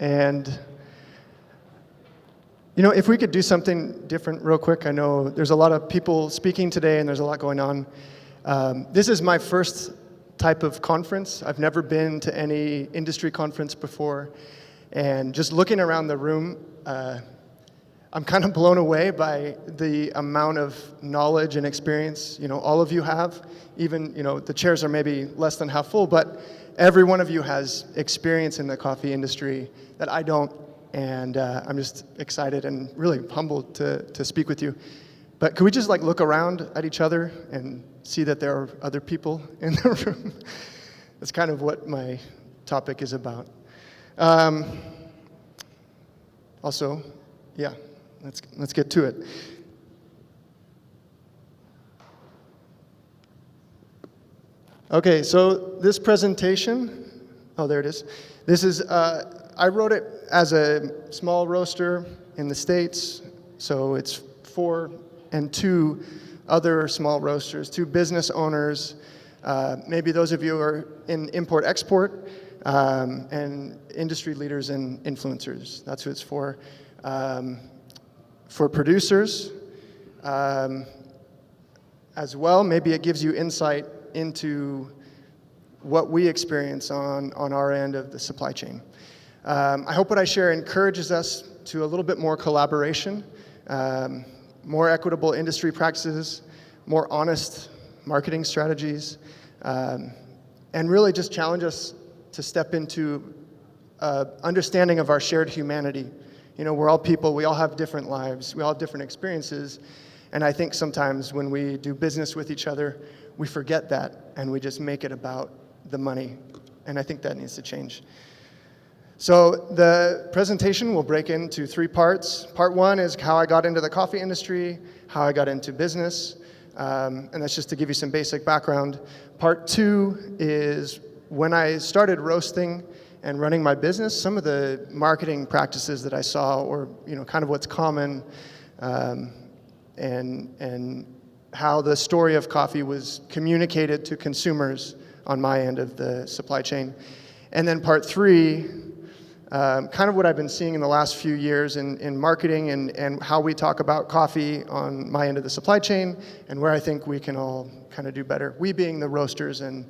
And if we could do something different real quick, I know there's a lot of people speaking today and there's a lot going on. This is my first type of conference. I've never been to any industry conference before. And just looking around the room, I'm kind of blown away by the amount of knowledge and experience, all of you have. Even, the chairs are maybe less than half full, but every one of you has experience in the coffee industry that I don't. And I'm just excited and really humbled to speak with you. But could we just look around at each other and see that there are other people in the room? That's kind of what my topic is about. Also, yeah, let's get to it. Okay, so this presentation, there it is. This is, I wrote it as a small roaster in the States, so it's 4 and 2 other small roasters, 2 business owners, maybe those of you who are in import-export, and industry leaders and influencers. That's who it's for. For producers, as well, maybe it gives you insight into what we experience on our end of the supply chain. I hope what I share encourages us to a little bit more collaboration, more equitable industry practices, more honest marketing strategies, and really just challenge us to step into understanding of our shared humanity. We're all people, we all have different lives, we all have different experiences, and I think sometimes when we do business with each other, we forget that, and we just make it about the money, and I think that needs to change. So the presentation will break into 3 parts. Part 1 is how I got into the coffee industry, how I got into business, and that's just to give you some basic background. Part 2 is when I started roasting and running my business, some of the marketing practices that I saw, or kind of what's common, and how the story of coffee was communicated to consumers on my end of the supply chain. And then part 3, kind of what I've been seeing in the last few years in marketing and how we talk about coffee on my end of the supply chain, and where I think we can all kind of do better. We being the roasters and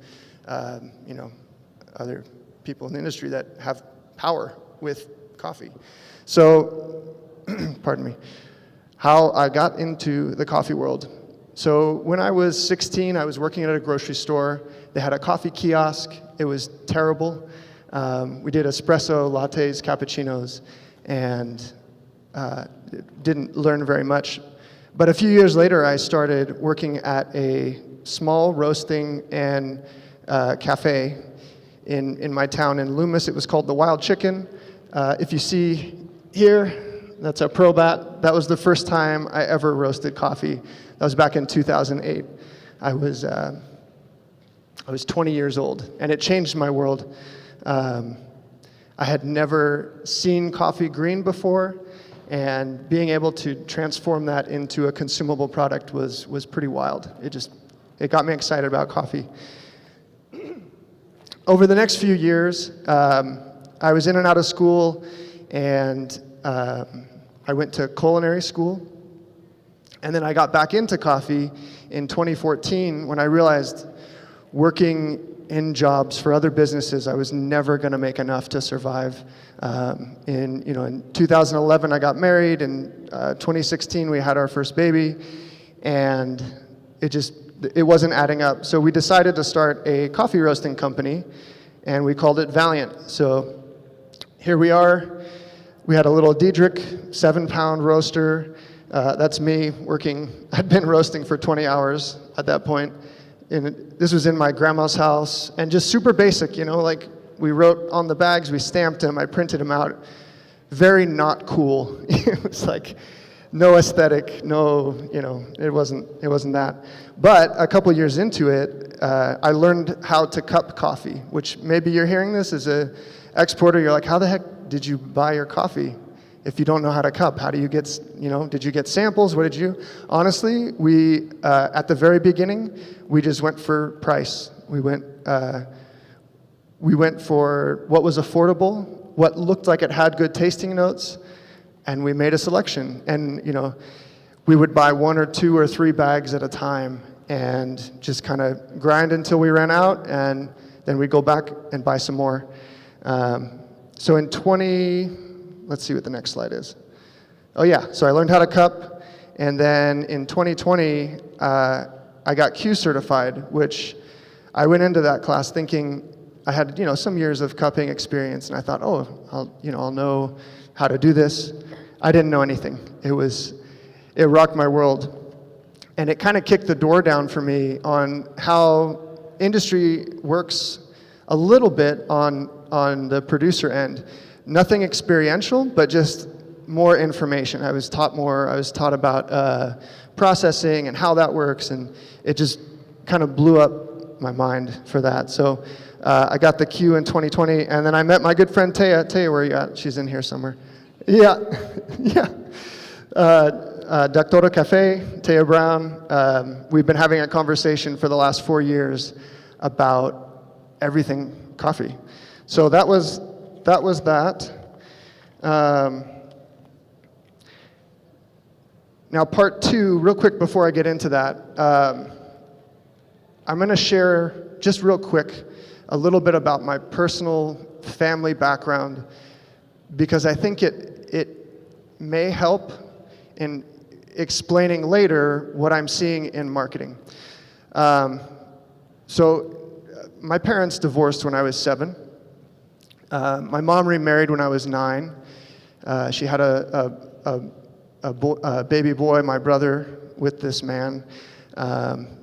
other people in the industry that have power with coffee. So, pardon me, how I got into the coffee world. So when I was 16, I was working at a grocery store. They had a coffee kiosk. It was terrible. We did espresso, lattes, cappuccinos, and didn't learn very much. But a few years later, I started working at a small roasting and cafe in my town in Loomis. It was called the Wild Chicken. If you see here, that's a Probat. That was the first time I ever roasted coffee. That was back in 2008. I was 20 years old, and it changed my world. I had never seen coffee green before, and being able to transform that into a consumable product was pretty wild. It got me excited about coffee. Over the next few years, I was in and out of school, and I went to culinary school. And then I got back into coffee in 2014 when I realized working in jobs for other businesses, I was never going to make enough to survive. In 2011, I got married. In 2016, we had our first baby, and it wasn't adding up. So we decided to start a coffee roasting company, and we called it Valiant. So here we are. We had a little Diedrich 7-pound roaster. That's me working. I'd been roasting for 20 hours at that point. And this was in my grandma's house, and just super basic, we wrote on the bags, we stamped them, I printed them out. Very not cool. It was no aesthetic, no, it wasn't that. But a couple years into it, I learned how to cup coffee, which maybe you're hearing this as an exporter, you're like, how the heck did you buy your coffee if you don't know how to cup? How do you get, did you get samples? What did you? Honestly, we, at the very beginning, we just went for price. We went for what was affordable, what looked like it had good tasting notes, and we made a selection. And we would buy 1 or 2 or 3 bags at a time and just kind of grind until we ran out, and then we'd go back and buy some more. So in let's see what the next slide is. Oh yeah, so I learned how to cup, and then in 2020, I got Q certified, which I went into that class thinking I had, some years of cupping experience, and I thought, oh, I'll know how to do this. I didn't know anything. It rocked my world, and it kind of kicked the door down for me on how industry works a little bit on the producer end. Nothing experiential, but just more information. I was taught more. I was taught about processing and how that works, and it just kind of blew up my mind for that. So I got the Q in 2020, and then I met my good friend Taya. Taya, where are you at? She's in here somewhere. Yeah, yeah. Doctora Cafe, Taya Brown. We've been having a conversation for the last 4 years about everything coffee. So that was that. Now part 2, real quick before I get into that, I'm going to share just real quick a little bit about my personal family background, because I think it may help in explaining later what I'm seeing in marketing. So my parents divorced when I was 7. My mom remarried when I was 9. She had a baby boy, my brother, with this man.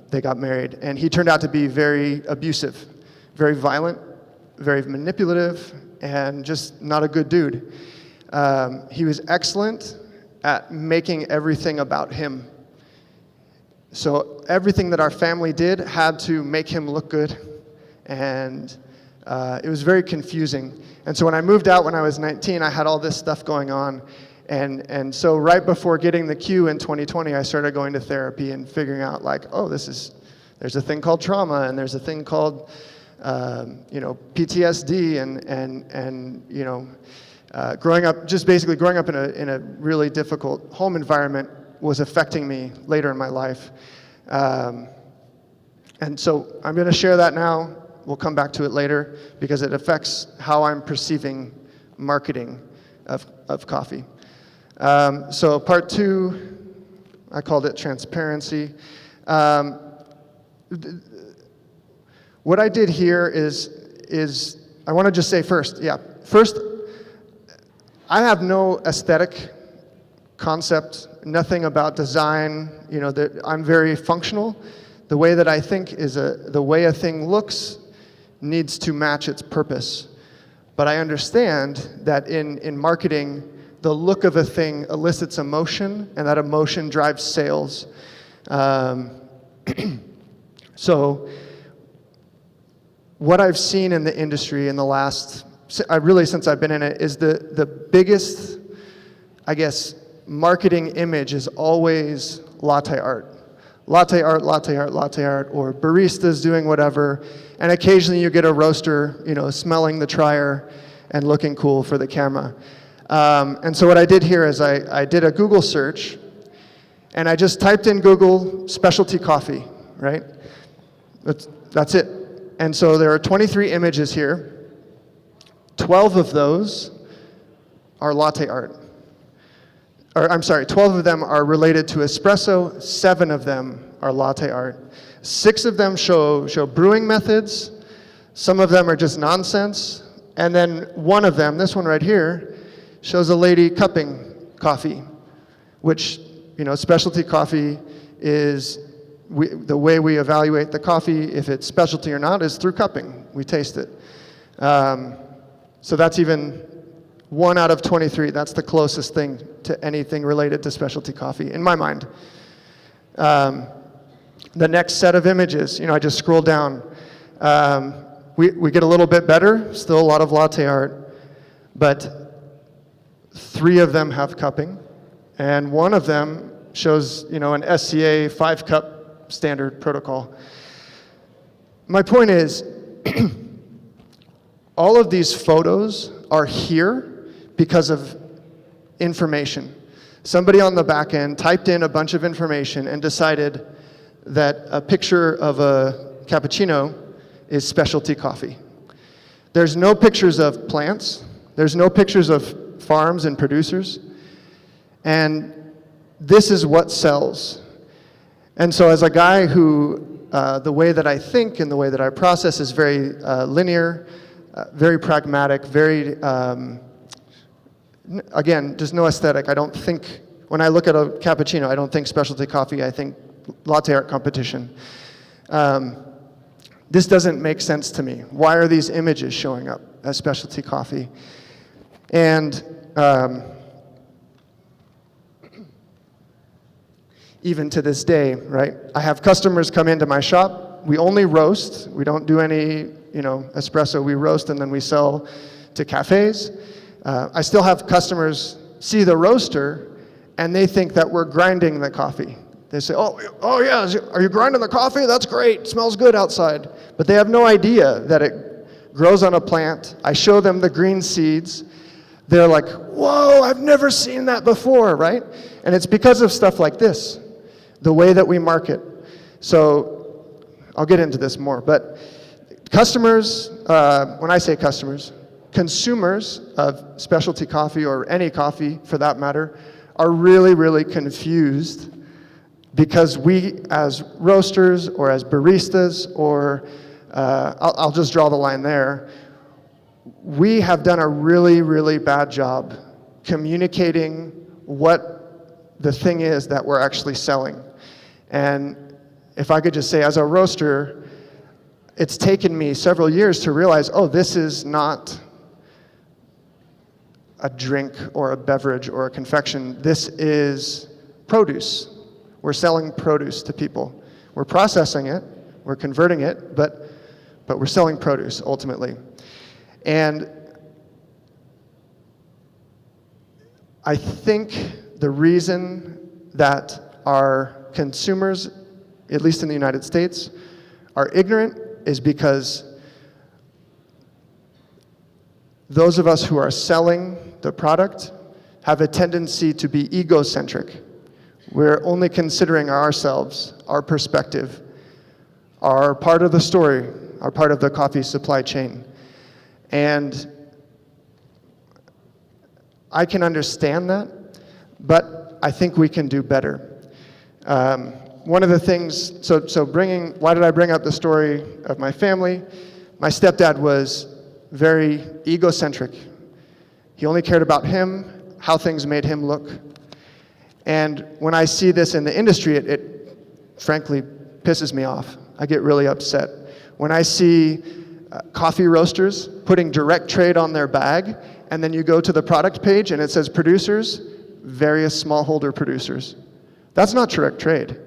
They got married, and he turned out to be very abusive, very violent, very manipulative, and just not a good dude. He was excellent at making everything about him. So everything that our family did had to make him look good, and it was very confusing. And so when I moved out when I was 19, I had all this stuff going on, and so right before getting the Q in 2020, I started going to therapy and figuring out, like, oh, there's a thing called trauma, and there's a thing called PTSD, and growing up, just basically growing up in a really difficult home environment was affecting me later in my life. And so I'm going to share that now. We'll come back to it later because it affects how I'm perceiving marketing of coffee. So part 2, I called it transparency. What I did here is I want to just say first, I have no aesthetic concept, nothing about design. I'm very functional. The way that I think is the way a thing looks needs to match its purpose. But I understand that in marketing, the look of a thing elicits emotion, and that emotion drives sales. So what I've seen in the industry in the last, since I've been in it, is the biggest, I guess, marketing image is always latte art. Latte art, latte art, latte art, or baristas doing whatever, and occasionally you get a roaster, smelling the trier and looking cool for the camera. And so what I did here is I did a Google search, and I just typed in Google specialty coffee, right? That's it. And so there are 23 images here. 12 of those are latte art. Or I'm sorry, 12 of them are related to espresso, 7 of them are latte art. 6 of them show brewing methods, some of them are just nonsense, and then one of them, this one right here, shows a lady cupping coffee, which, specialty coffee is, the way we evaluate the coffee, if it's specialty or not, is through cupping. We taste it. So that's even 1 out of 23. That's the closest thing to anything related to specialty coffee, in my mind. The next set of images, I just scroll down. We get a little bit better, still a lot of latte art, but 3 of them have cupping, and 1 of them shows, an SCA 5-cup standard protocol. My point is, all of these photos are here because of information. Somebody on the back end typed in a bunch of information and decided that a picture of a cappuccino is specialty coffee. There's no pictures of plants. There's no pictures of farms and producers. And this is what sells. And so as a guy who, the way that I think and the way that I process is very linear, very pragmatic, very, again, just no aesthetic. I don't think, when I look at a cappuccino, I don't think specialty coffee, I think latte art competition. This doesn't make sense to me. Why are these images showing up as specialty coffee? And even to this day, right? I have customers come into my shop. We only roast. We don't do any, espresso. We roast and then we sell to cafes. I still have customers see the roaster and they think that we're grinding the coffee. They say, oh yeah, are you grinding the coffee? That's great, it smells good outside. But they have no idea that it grows on a plant. I show them the green seeds. They're like, whoa, I've never seen that before, right? And it's because of stuff like this, the way that we market. So I'll get into this more, but customers, when I say customers, consumers of specialty coffee or any coffee for that matter, are really, really confused because we as roasters or as baristas or, I'll just draw the line there, we have done a really, really bad job communicating what the thing is that we're actually selling. And if I could just say, as a roaster, it's taken me several years to realize, oh, this is not a drink or a beverage or a confection. This is produce. We're selling produce to people. We're processing it, we're converting it, but we're selling produce ultimately. And I think the reason that our consumers, at least in the United States, are ignorant is because those of us who are selling the product have a tendency to be egocentric. We're only considering ourselves, our perspective, our part of the story, our part of the coffee supply chain. And I can understand that, but I think we can do better. One of the things, why did I bring up the story of my family? My stepdad was very egocentric. He only cared about him, how things made him look. And when I see this in the industry, it frankly pisses me off. I get really upset. When I see coffee roasters putting direct trade on their bag, and then you go to the product page and it says producers, various smallholder producers. That's not direct trade.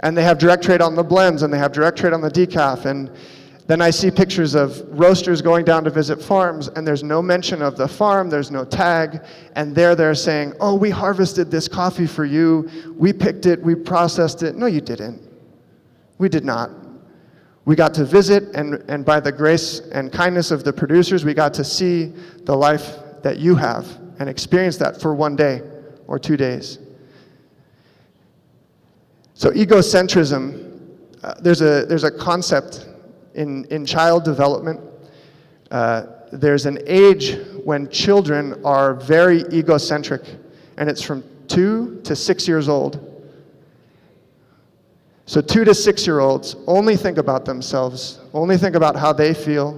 And they have direct trade on the blends, and they have direct trade on the decaf, and then I see pictures of roasters going down to visit farms, and there's no mention of the farm, there's no tag, and they're saying, oh, we harvested this coffee for you, we picked it, we processed it. No, you didn't. We did not. We got to visit, and by the grace and kindness of the producers, we got to see the life that you have and experience that for 1 day or 2 days. So egocentrism, there's a concept in child development. There's an age when children are very egocentric, and it's from 2 to 6 years old. So 2 to 6-year-olds only think about themselves, only think about how they feel,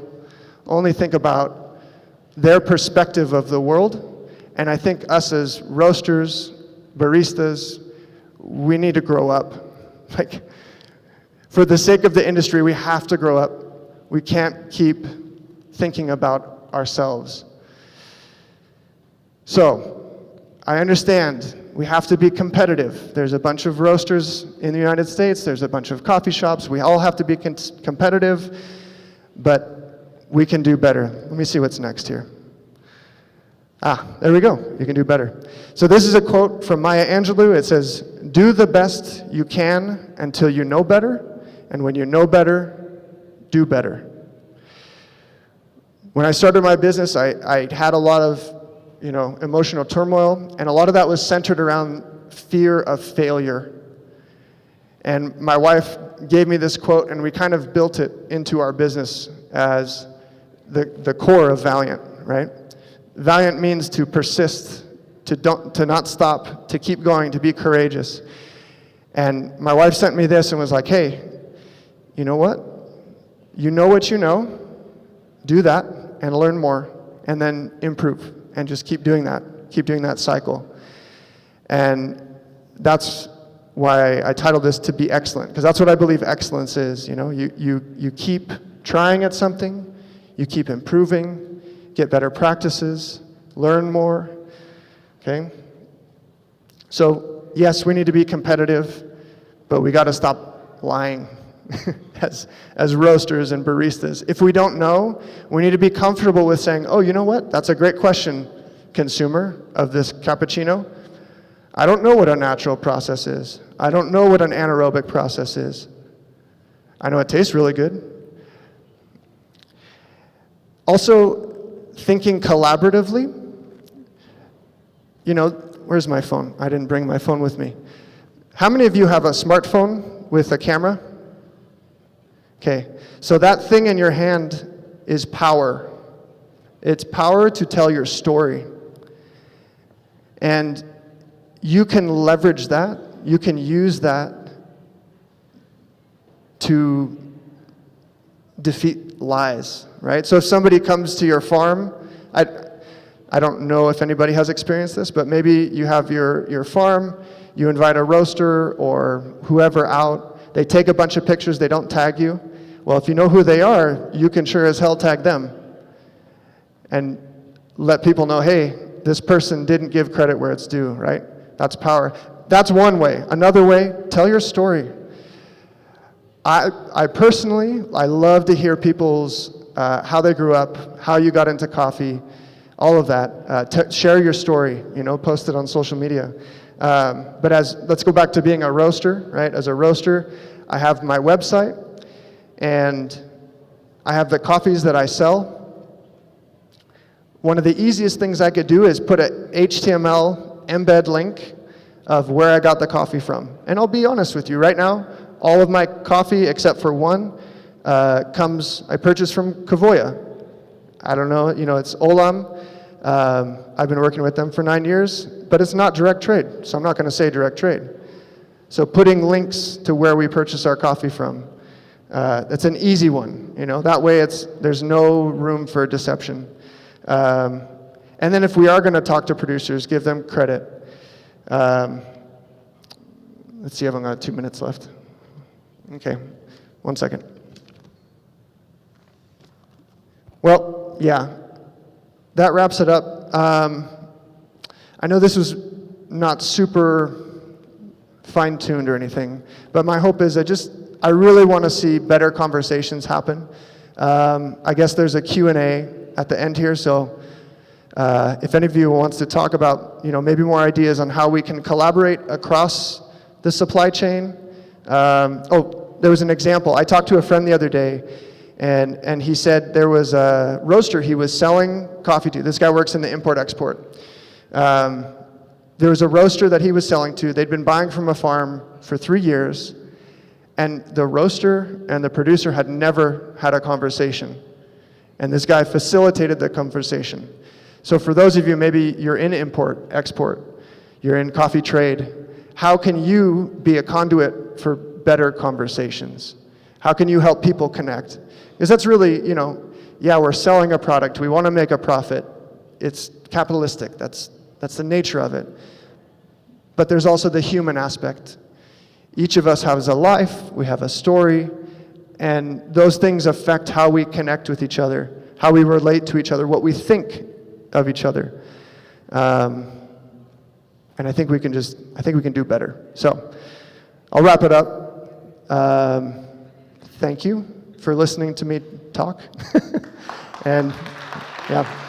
only think about their perspective of the world. And I think us as roasters, baristas, we need to grow up. Like, for the sake of the industry, we have to grow up. We can't keep thinking about ourselves. So, I understand we have to be competitive. There's a bunch of roasters in the United States, there's a bunch of coffee shops, we all have to be competitive, but we can do better. Let me see what's next here. There we go, you can do better. So this is a quote from Maya Angelou. It says, do the best you can until you know better, and when you know better, do better. When I started my business, I had a lot of, emotional turmoil, and a lot of that was centered around fear of failure. And my wife gave me this quote, and we kind of built it into our business as the core of Valiant, right? Valiant means to persist, to not stop, to keep going, to be courageous. And my wife sent me this and was like, hey, you know what? You know what you know, do that and learn more, and then improve, and just keep doing that cycle. And that's why I titled this To Be Excellent, because that's what I believe excellence is. You keep trying at something, you keep improving, get better practices, learn more, okay? So yes, we need to be competitive, but we got to stop lying as roasters and baristas. If we don't know, we need to be comfortable with saying, oh, you know what? That's a great question, consumer of this cappuccino. I don't know what a natural process is. I don't know what an anaerobic process is. I know it tastes really good. Also, thinking collaboratively. Where's my phone? I didn't bring my phone with me. How many of you have a smartphone with a camera? Okay, so that thing in your hand is power. It's power to tell your story. And you can leverage that, you can use that to defeat lies, right? So if somebody comes to your farm, I don't know if anybody has experienced this, but maybe you have your farm, you invite a roaster or whoever out, they take a bunch of pictures, they don't tag you. Well, if you know who they are, you can sure as hell tag them and let people know, hey, this person didn't give credit where it's due, right? That's power. That's one way. Another way, tell your story. I personally, I love to hear people's, how they grew up, how you got into coffee, all of that. Share your story, post it on social media. But let's go back to being a roaster, right? As a roaster, I have my website, and I have the coffees that I sell. One of the easiest things I could do is put a HTML embed link of where I got the coffee from. And I'll be honest with you, right now, all of my coffee except for one I purchased from Kavoya. I don't know, it's Olam. I've been working with them for 9 years, but it's not direct trade, so I'm not gonna say direct trade. So putting links to where we purchase our coffee from, that's an easy one, that way there's no room for deception. And then if we are gonna talk to producers, give them credit. Let's see, I've only got 2 minutes left. Okay, 1 second. Well, yeah, that wraps it up. I know this was not super fine-tuned or anything, but my hope is I really want to see better conversations happen. I guess there's a Q&A at the end here, so if any of you wants to talk about, maybe more ideas on how we can collaborate across the supply chain. There was an example. I talked to a friend the other day, and he said there was a roaster he was selling coffee to. This guy works in the import-export. There was a roaster that he was selling to. They'd been buying from a farm for 3 years, and the roaster and the producer had never had a conversation. And this guy facilitated the conversation. So for those of you, maybe you're in import-export, you're in coffee trade, how can you be a conduit for better conversations? How can you help people connect? Because that's really, we're selling a product, we want to make a profit. It's capitalistic, that's the nature of it. But there's also the human aspect. Each of us has a life, we have a story, and those things affect how we connect with each other, how we relate to each other, what we think of each other. And I think we can do better. So I'll wrap it up. Thank you for listening to me talk. And yeah.